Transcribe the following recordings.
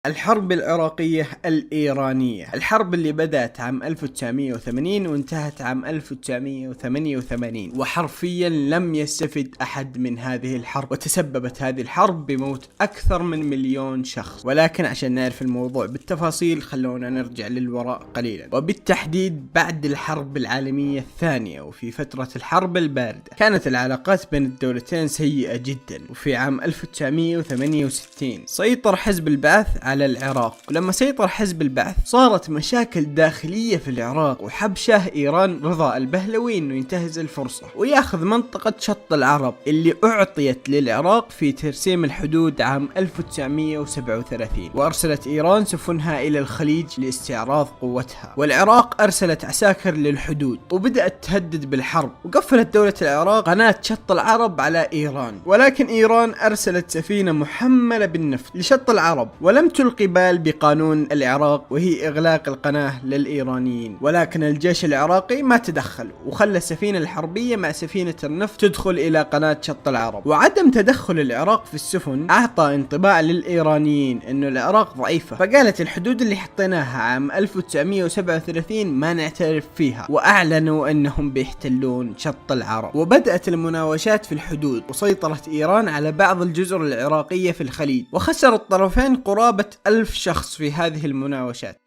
الحرب العراقية الإيرانية، الحرب اللي بدأت عام 1980 وانتهت عام 1988، وحرفيا لم يستفد أحد من هذه الحرب، وتسببت هذه الحرب بموت أكثر من 1,000,000 شخص. ولكن عشان نعرف الموضوع بالتفاصيل خلونا نرجع للوراء قليلا، وبالتحديد بعد الحرب العالمية الثانية وفي فترة الحرب الباردة. كانت العلاقات بين الدولتين سيئة جدا، وفي عام 1968 سيطر حزب البعث على العراق. ولما سيطر حزب البعث صارت مشاكل داخلية في العراق، وحب شاه إيران رضا البهلوي انه ينتهز الفرصة وياخذ منطقة شط العرب اللي اعطيت للعراق في ترسيم الحدود عام 1937. وارسلت إيران سفنها الى الخليج لاستعراض قوتها، والعراق ارسلت عساكر للحدود وبدأت تهدد بالحرب. وقفلت دولة العراق قناة شط العرب على إيران، ولكن إيران ارسلت سفينة محملة بالنفط لشط العرب ولم تلقي بال بقانون العراق، وهي إغلاق القناة للإيرانيين. ولكن الجيش العراقي ما تدخل وخلى السفينة الحربية مع سفينة النفط تدخل إلى قناة شط العرب. وعدم تدخل العراق في السفن أعطى انطباع للإيرانيين إنه العراق ضعيفة، فقالت الحدود اللي حطيناها عام 1937 ما نعترف فيها، وأعلنوا أنهم بيحتلون شط العرب. وبدأت المناوشات في الحدود، وسيطرت إيران على بعض الجزر العراقية في الخليج، وخسر الطرفين قرابة 1000 شخص في هذه المناوشات.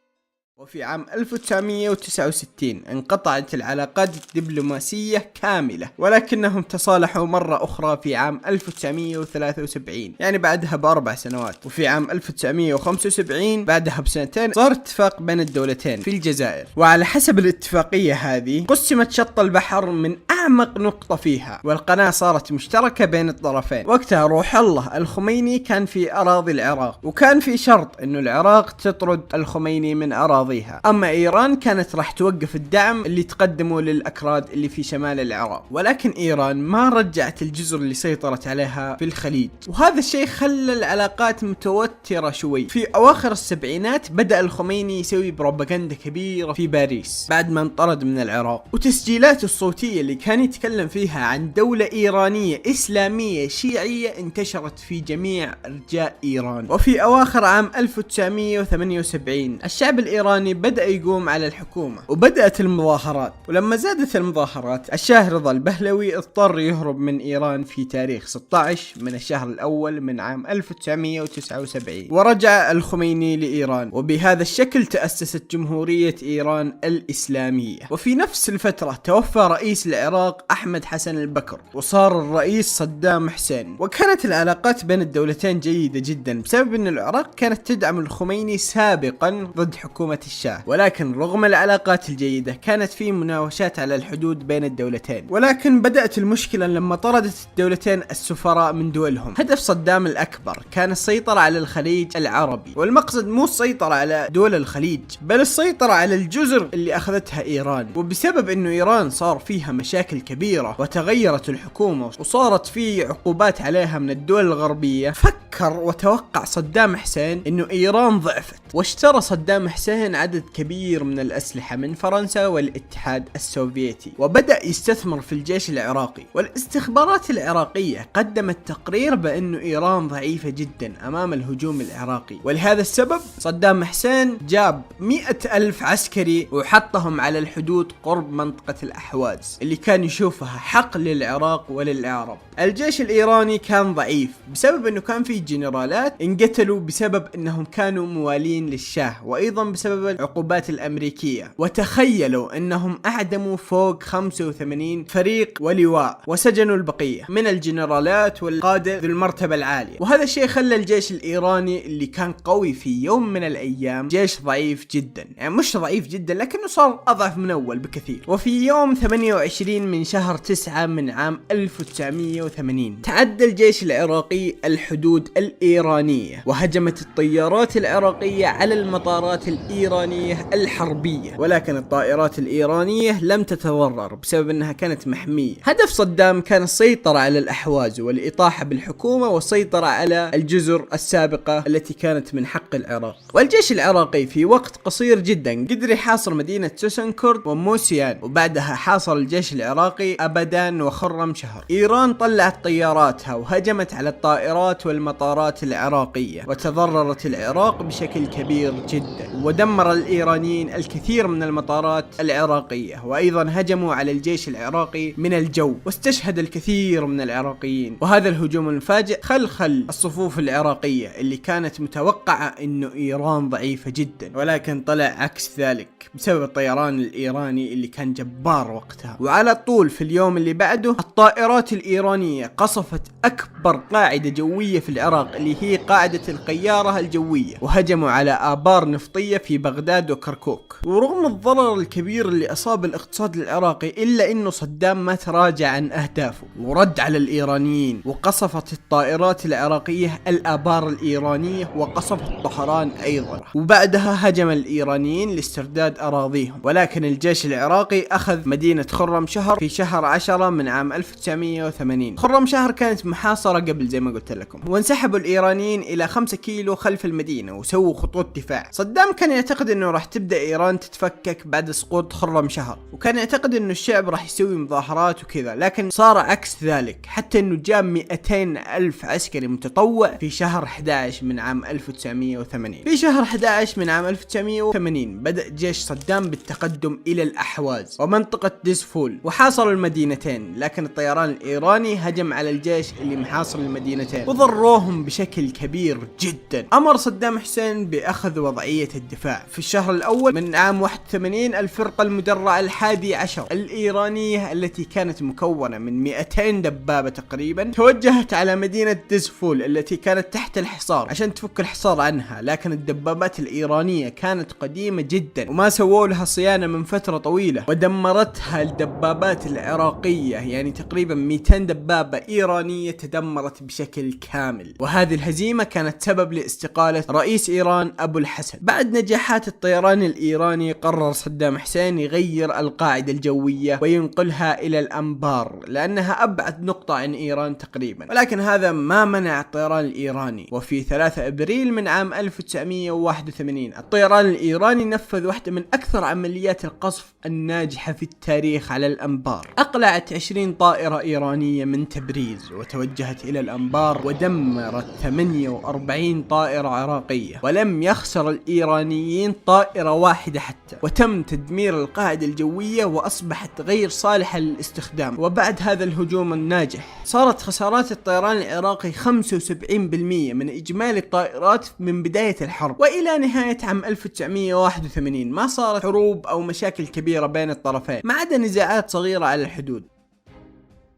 وفي عام 1969 انقطعت العلاقات الدبلوماسية كاملة، ولكنهم تصالحوا مرة أخرى في عام 1973، يعني بعدها ب4 سنوات. وفي عام 1975 بعدها بسنتين صار اتفاق بين الدولتين في الجزائر، وعلى حسب الاتفاقية هذه قسمت شط البحر من أعمق نقطة فيها، والقناة صارت مشتركة بين الطرفين. وقتها روح الله الخميني كان في أراضي العراق، وكان في شرط إنه العراق تطرد الخميني من أراضيها، أما إيران كانت راح توقف الدعم اللي تقدمه للأكراد اللي في شمال العراق. ولكن إيران ما رجعت الجزر اللي سيطرت عليها في الخليج، وهذا الشيء خلى العلاقات متوترة شوي. في أواخر السبعينات بدأ الخميني يسوي بروباغندا كبيرة في باريس بعد ما انطرد من العراق، وتسجيلاته الصوتية اللي كان يتكلم فيها عن دولة إيرانية إسلامية شيعية انتشرت في جميع أرجاء إيران. وفي أواخر عام 1978 الشعب الإيراني بدأ يقوم على الحكومة، وبدأت المظاهرات. ولما زادت المظاهرات الشاه رضا البهلوي اضطر يهرب من إيران في تاريخ 16 من الشهر الأول من عام 1979، ورجع الخميني لإيران، وبهذا الشكل تأسست جمهورية إيران الإسلامية. وفي نفس الفترة توفى رئيس العراق أحمد حسن البكر، وصار الرئيس صدام حسين. وكانت العلاقات بين الدولتين جيدة جدا بسبب أن العراق كانت تدعم الخميني سابقا ضد حكومة الشاه. ولكن رغم العلاقات الجيدة كانت في مناوشات على الحدود بين الدولتين. ولكن بدأت المشكلة لما طردت الدولتين السفراء من دولهم. هدف صدام الأكبر كان السيطرة على الخليج العربي، والمقصد مو السيطرة على دول الخليج بل السيطرة على الجزر اللي أخذتها إيران. وبسبب أنه إيران صار فيها مشاكل كبيرة وتغيرت الحكومة وصارت في عقوبات عليها من الدول الغربية، فكر وتوقع صدام حسين أنه إيران ضعفت، واشترى صدام حسين عدد كبير من الأسلحة من فرنسا والاتحاد السوفيتي، وبدأ يستثمر في الجيش العراقي. والاستخبارات العراقية قدمت تقرير بأنه إيران ضعيفة جدا أمام الهجوم العراقي، ولهذا السبب صدام حسين جاب 100,000 عسكري وحطهم على الحدود قرب منطقة الأحواز اللي كان يشوفها حق للعراق وللعرب. الجيش الإيراني كان ضعيف بسبب أنه كان في جنرالات انقتلوا بسبب أنهم كانوا موالين للشاه، وأيضا بسبب العقوبات الأمريكية. وتخيلوا أنهم أعدموا فوق 85 فريق ولواء، وسجنوا البقية من الجنرالات والقادة ذي المرتبة العالية. وهذا الشيء خلى الجيش الإيراني اللي كان قوي في يوم من الأيام جيش ضعيف جدا، يعني مش ضعيف جدا لكنه صار أضعف من أول بكثير. وفي يوم 28 من شهر 9 من عام 1980 تعدى الجيش العراقي الحدود الإيرانية، وهجمت الطيارات العراقية على المطارات الإيرانية الحربية. ولكن الطائرات الإيرانية لم تتضرر بسبب أنها كانت محمية. هدف صدام كان السيطرة على الأحواز والإطاحة بالحكومة، والسيطرة على الجزر السابقة التي كانت من حق العراق. والجيش العراقي في وقت قصير جدا قدر يحاصر مدينة سوسنكورد وموسيان، وبعدها حاصر الجيش العراقي العراقي أبدا وخرم شهر. إيران طلعت طياراتها وهجمت على الطائرات والمطارات العراقية، وتضررت العراق بشكل كبير جدا، ودمر الإيرانيين الكثير من المطارات العراقية، وأيضا هجموا على الجيش العراقي من الجو، واستشهد الكثير من العراقيين. وهذا الهجوم المفاجئ خلخل الصفوف العراقية اللي كانت متوقعة انه إيران ضعيفة جدا، ولكن طلع عكس ذلك بسبب الطيران الإيراني اللي كان جبار وقتها. وعلى طول في اليوم اللي بعده الطائرات الإيرانية قصفت أكبر قاعدة جوية في العراق اللي هي قاعدة القيارة الجوية، وهجموا على آبار نفطية في بغداد وكركوك. ورغم الضرر الكبير اللي أصاب الاقتصاد العراقي إلا إنه صدام ما تراجع عن أهدافه ورد على الإيرانيين، وقصفت الطائرات العراقية الآبار الإيرانية وقصفت طهران أيضا. وبعدها هجم الإيرانيين لاسترداد أراضيهم، ولكن الجيش العراقي أخذ مدينة خرم شهر في شهر 10 من عام 1980. خرم شهر كانت محاصرة قبل زي ما قلت لكم، وانسحبوا الإيرانيين إلى 5 كيلو خلف المدينة وسووا خطوط دفاع. صدام كان يعتقد أنه راح تبدأ إيران تتفكك بعد سقوط خرم شهر، وكان يعتقد أنه الشعب راح يسوي مظاهرات وكذا، لكن صار عكس ذلك، حتى أنه جاب 200 ألف عسكري متطوع في شهر 11 من عام 1980. في شهر 11 من عام 1980 بدأ جيش صدام بالتقدم إلى الأحواز ومنطقة ديزفول، وحاصروا المدينتين، لكن الطيران الإيراني هجم على الجيش اللي محاصر المدينتين وضروهم بشكل كبير جدا. أمر صدام حسين بأخذ وضعية الدفاع. في الشهر الأول من عام 81 الفرقة المدرعة 11 الإيرانية التي كانت مكونة من 200 دبابة تقريبا توجهت على مدينة ديزفول التي كانت تحت الحصار عشان تفك الحصار عنها، لكن الدبابات الإيرانية كانت قديمة جدا وما سووا لها صيانة من فترة طويلة، ودمرتها الدبابات العراقية، يعني تقريبا 200 دبابة إيرانية تدمرت بشكل كامل. وهذه الهزيمة كانت سبب لاستقالة رئيس إيران أبو الحسن. بعد نجاحات الطيران الإيراني قرر صدام حسين يغير القاعدة الجوية وينقلها إلى الأنبار لأنها أبعد نقطة عن إيران تقريبا، ولكن هذا ما منع الطيران الإيراني. وفي 3 أبريل من عام 1981 الطيران الإيراني نفذ واحدة من أكثر عمليات القصف الناجحة في التاريخ على الأنبار. أقلعت 20 طائرة إيرانية من تبريز وتوجهت إلى الأنبار ودمرت 48 طائرة عراقية، ولم يخسر الإيرانيين طائرة واحدة حتى، وتم تدمير القاعدة الجوية وأصبحت غير صالحة للاستخدام. وبعد هذا الهجوم الناجح صارت خسارات الطيران العراقي 75% من إجمالي الطائرات من بداية الحرب، وإلى نهاية عام 1981 ما صارت حروب أو مشاكل كبيرة بين الطرفين ما عدا نزاعات صغيرة على الحدود.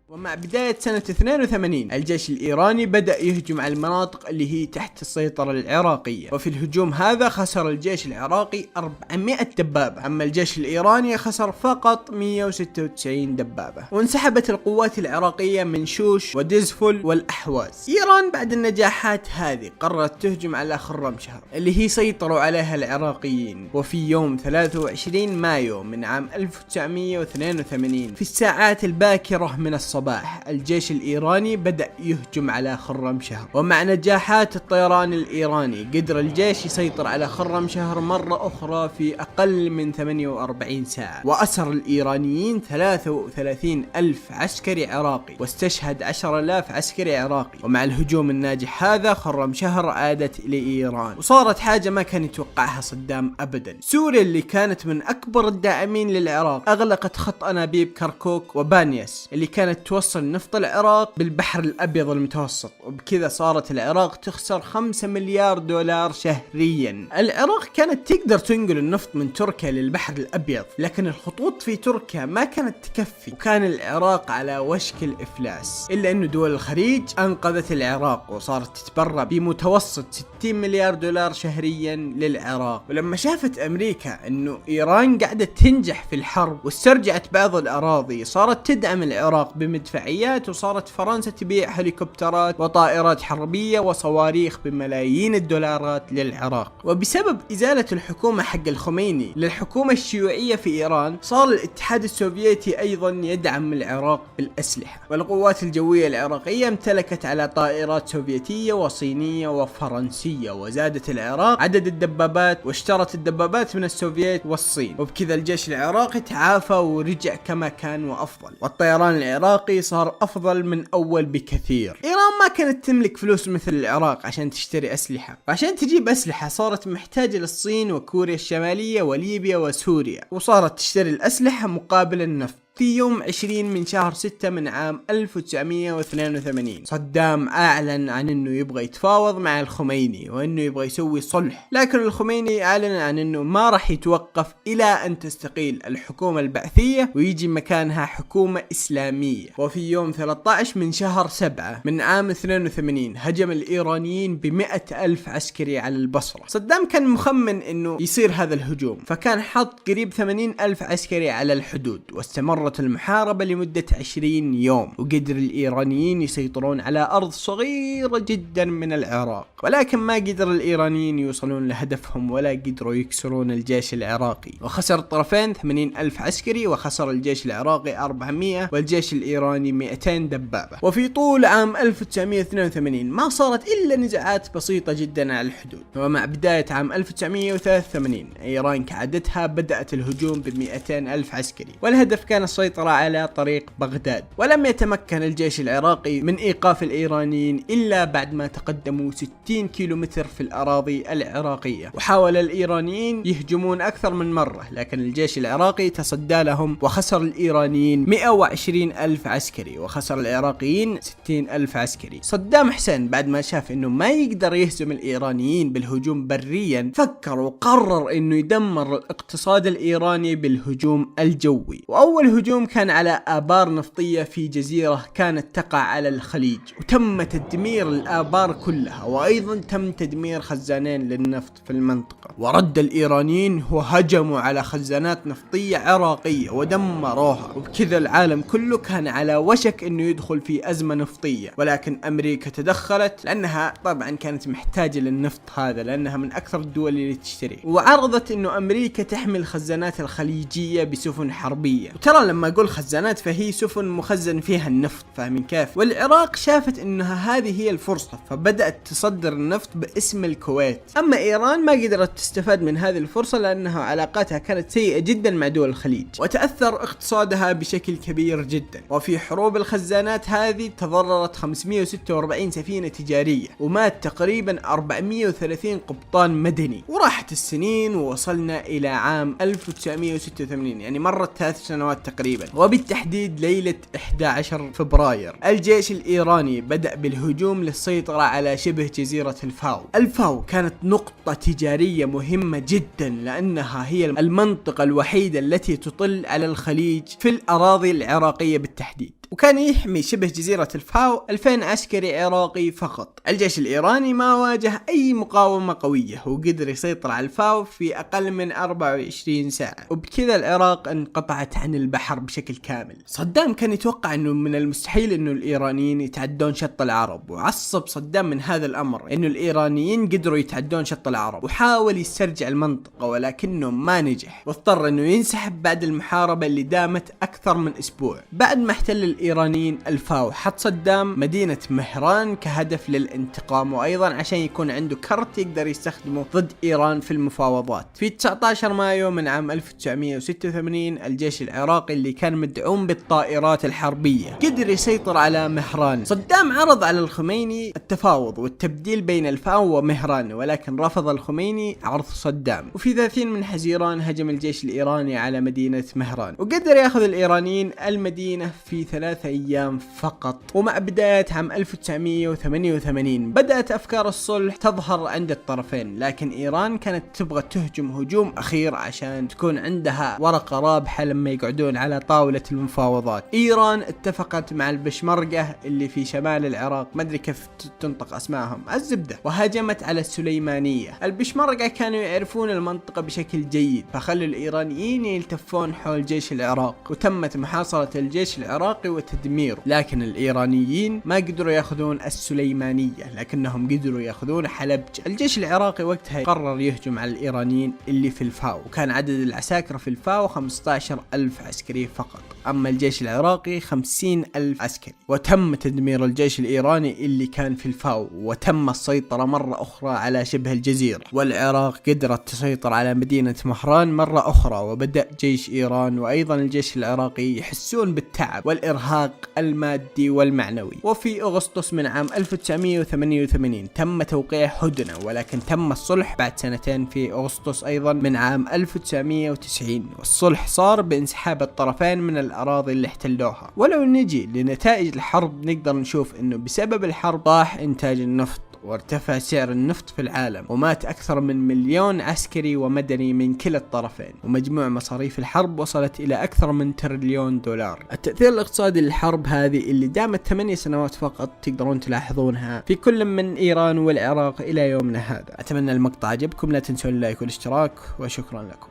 ومع بداية سنة 82 الجيش الإيراني بدأ يهجم على المناطق اللي هي تحت السيطرة العراقية، وفي الهجوم هذا خسر الجيش العراقي 400 دبابة، أما الجيش الإيراني خسر فقط 196 دبابة. وانسحبت القوات العراقية من شوش وديزفول والأحواز. إيران بعد النجاحات هذه قررت تهجم على خرم شهر اللي هي سيطروا عليها العراقيين. وفي يوم 23 مايو من عام 1982 في الساعات الباكرة من الصباح الجيش الإيراني بدأ يهجم على خرم شهر. ومع نجاحات الطيران الإيراني قدر الجيش يسيطر على خرم شهر مرة أخرى في أقل من 48 ساعة، وأسر الإيرانيين 33 ألف عسكري عراقي واستشهد 10,000 عسكري عراقي. ومع الهجوم الناجح هذا خرم شهر عادت إلى إيران، وصارت حاجة ما كان يتوقعها صدام أبدا. سوريا اللي كانت من أكبر الداعمين للعراق أغلقت خط أنابيب كركوك وبانياس اللي كانت توصل نفط العراق بالبحر الأبيض المتوسط، وبكذا صارت العراق تخسر 5 مليار دولار شهريا. العراق كانت تقدر تنقل النفط من تركيا للبحر الأبيض، لكن الخطوط في تركيا ما كانت تكفي، وكان العراق على وشك الإفلاس، إلا أنه دول الخليج أنقذت العراق وصارت تتبرع بمتوسط 60 مليار دولار شهريا للعراق. ولما شافت أمريكا أنه إيران قاعدة تنجح في الحرب واسترجعت بعض الأراضي صارت تدعم العراق المدفعيات، وصارت فرنسا تبيع هليكوبترات وطائرات حربية وصواريخ بملايين الدولارات للعراق. وبسبب إزالة الحكومة حق الخميني للحكومة الشيوعية في إيران، صار الاتحاد السوفيتي أيضا يدعم العراق بالأسلحة، والقوات الجوية العراقية امتلكت على طائرات سوفيتية وصينية وفرنسية، وزادت العراق عدد الدبابات واشترت الدبابات من السوفيت والصين، وبكذا الجيش العراقي تعافى ورجع كما كان وأفضل، والطيران العراقي صار أفضل من أول بكثير. إيران ما كانت تملك فلوس مثل العراق عشان تشتري أسلحة، وعشان تجيب أسلحة صارت محتاجة للصين وكوريا الشمالية وليبيا وسوريا، وصارت تشتري الأسلحة مقابل النفط. في يوم 20 من شهر 6 من عام 1982 صدام أعلن عن أنه يبغى يتفاوض مع الخميني وأنه يبغى يسوي صلح، لكن الخميني أعلن عن أنه ما راح يتوقف إلى أن تستقيل الحكومة البعثية ويجي مكانها حكومة إسلامية. وفي يوم 13 من شهر 7 من عام 82 هجم الإيرانيين ب100,000 عسكري على البصرة. صدام كان مخمن أنه يصير هذا الهجوم، فكان حط قريب 80,000 عسكري على الحدود، واستمر المحاربة لمدة 20 يوم، وقدر الإيرانيين يسيطرون على أرض صغيرة جدا من العراق، ولكن ما قدر الإيرانيين يوصلون لهدفهم ولا قدروا يكسرون الجيش العراقي، وخسر الطرفين 80,000 عسكري، وخسر الجيش العراقي 400 والجيش الإيراني 200 دبابة. وفي طول عام 1982 ما صارت إلا نزاعات بسيطة جدا على الحدود، ومع بداية عام 1983 إيران كعادتها بدأت الهجوم ب200,000 عسكري، والهدف كان السيطرة على طريق بغداد. ولم يتمكن الجيش العراقي من إيقاف الإيرانيين إلا بعد ما تقدموا 60 كيلومتر في الأراضي العراقية، وحاول الإيرانيين يهجمون أكثر من مرة، لكن الجيش العراقي تصدى لهم، وخسر الإيرانيين 120,000 عسكري، وخسر العراقيين 60,000 عسكري. صدام حسين بعد ما شاف إنه ما يقدر يهزم الإيرانيين بالهجوم بريا، فكر وقرر إنه يدمر الاقتصاد الإيراني بالهجوم الجوي. وأول هجوم كان على آبار نفطية في جزيرة كانت تقع على الخليج، وتم تدمير الآبار كلها، وأيضا تم تدمير خزانين للنفط في المنطقة. ورد الإيرانيين وهجموا على خزانات نفطية عراقية ودمروها، وبكذا العالم كله كان على وشك انه يدخل في أزمة نفطية، ولكن أمريكا تدخلت لأنها طبعا كانت محتاجة للنفط هذا، لأنها من أكثر الدول اللي تشتري، وعرضت انه أمريكا تحمي الخزانات الخليجية بسفن حربية. وترى لما اقول خزانات فهي سفن مخزن فيها النفط، فاهمين كيف؟ والعراق شافت انها هذه هي الفرصة، فبدأت تصدر النفط باسم الكويت. اما ايران ما قدرت تستفاد من هذه الفرصة لانها علاقاتها كانت سيئة جدا مع دول الخليج، وتأثر اقتصادها بشكل كبير جدا. وفي حروب الخزانات هذه تضررت 546 سفينة تجارية، ومات تقريبا 430 قبطان مدني. وراحت السنين ووصلنا الى عام 1986، يعني مرت 3 سنوات تقريبا، وبالتحديد ليلة 11 فبراير الجيش الإيراني بدأ بالهجوم للسيطرة على شبه جزيرة الفاو. الفاو كانت نقطة تجارية مهمة جدا، لأنها هي المنطقة الوحيدة التي تطل على الخليج في الأراضي العراقية بالتحديد، وكان يحمي شبه جزيرة الفاو 2000 عسكري عراقي فقط. الجيش الإيراني ما واجه أي مقاومة قوية، وقدر يسيطر على الفاو في أقل من 24 ساعة، وبكذا العراق انقطعت عن البحر بشكل كامل. صدام كان يتوقع أنه من المستحيل أنه الإيرانيين يتعدون شط العرب، وعصب صدام من هذا الأمر أنه الإيرانيين قدروا يتعدون شط العرب، وحاول يسترجع المنطقة ولكنه ما نجح، واضطر أنه ينسحب بعد المحاربة اللي دامت أكثر من أسبوع. بعد ما احتل الإيرانيين الفاو، حط صدام مدينة مهران كهدف للانتقام، وأيضا عشان يكون عنده كرت يقدر يستخدمه ضد إيران في المفاوضات. في 19 مايو من عام 1986 الجيش العراقي اللي كان مدعوم بالطائرات الحربية قدر يسيطر على مهران. صدام عرض على الخميني التفاوض والتبديل بين الفاو ومهران، ولكن رفض الخميني عرض صدام. وفي 30 من حزيران هجم الجيش الإيراني على مدينة مهران، وقدر ياخذ الإيرانيين المدينة في 3 أيام فقط. ومع بداية عام 1988 بدأت أفكار الصلح تظهر عند الطرفين، لكن إيران كانت تبغى تهجم هجوم أخير عشان تكون عندها ورقة رابحة لما يقعدون على طاولة المفاوضات. إيران اتفقت مع البشمركة اللي في شمال العراق، ما أدري كيف تنطق أسمائهم، الزبدة، وهاجمت على السليمانية. البشمركة كانوا يعرفون المنطقة بشكل جيد، فخلوا الإيرانيين يلتفون حول جيش العراق، وتمت محاصرة الجيش العراقي وتدميره، لكن الإيرانيين ما قدروا ياخذون السليمانية لكنهم قدروا ياخذون حلبجة. الجيش العراقي وقتها قرر يهجم على الإيرانيين اللي في الفاو، وكان عدد العساكر في الفاو 15,000 عسكري فقط، أما الجيش العراقي 50,000 عسكري. وتم تدمير الجيش الإيراني اللي كان في الفاو، وتم السيطرة مرة أخرى على شبه الجزيرة، والعراق قدرت تسيطر على مدينة مهران مرة أخرى. وبدأ جيش إيران وأيضا الجيش العراقي يحسون بالتعب والإرهاق المادي والمعنوي. وفي أغسطس من عام 1988 تم توقيع هدنة، ولكن تم الصلح بعد سنتين في أغسطس أيضا من عام 1990، والصلح صار بانسحاب الطرفين من الأراضي اللي احتلوها. ولو نجي لنتائج الحرب نقدر نشوف أنه بسبب الحرب طاح إنتاج النفط وارتفع سعر النفط في العالم، ومات أكثر من 1,000,000 عسكري ومدني من كلا الطرفين، ومجموع مصاريف الحرب وصلت إلى أكثر من تريليون دولار. التأثير الاقتصادي للحرب هذه اللي دامت 8 سنوات فقط تقدرون تلاحظونها في كل من إيران والعراق إلى يومنا هذا. أتمنى المقطع عجبكم، لا تنسون اللايك والاشتراك، وشكرا لكم.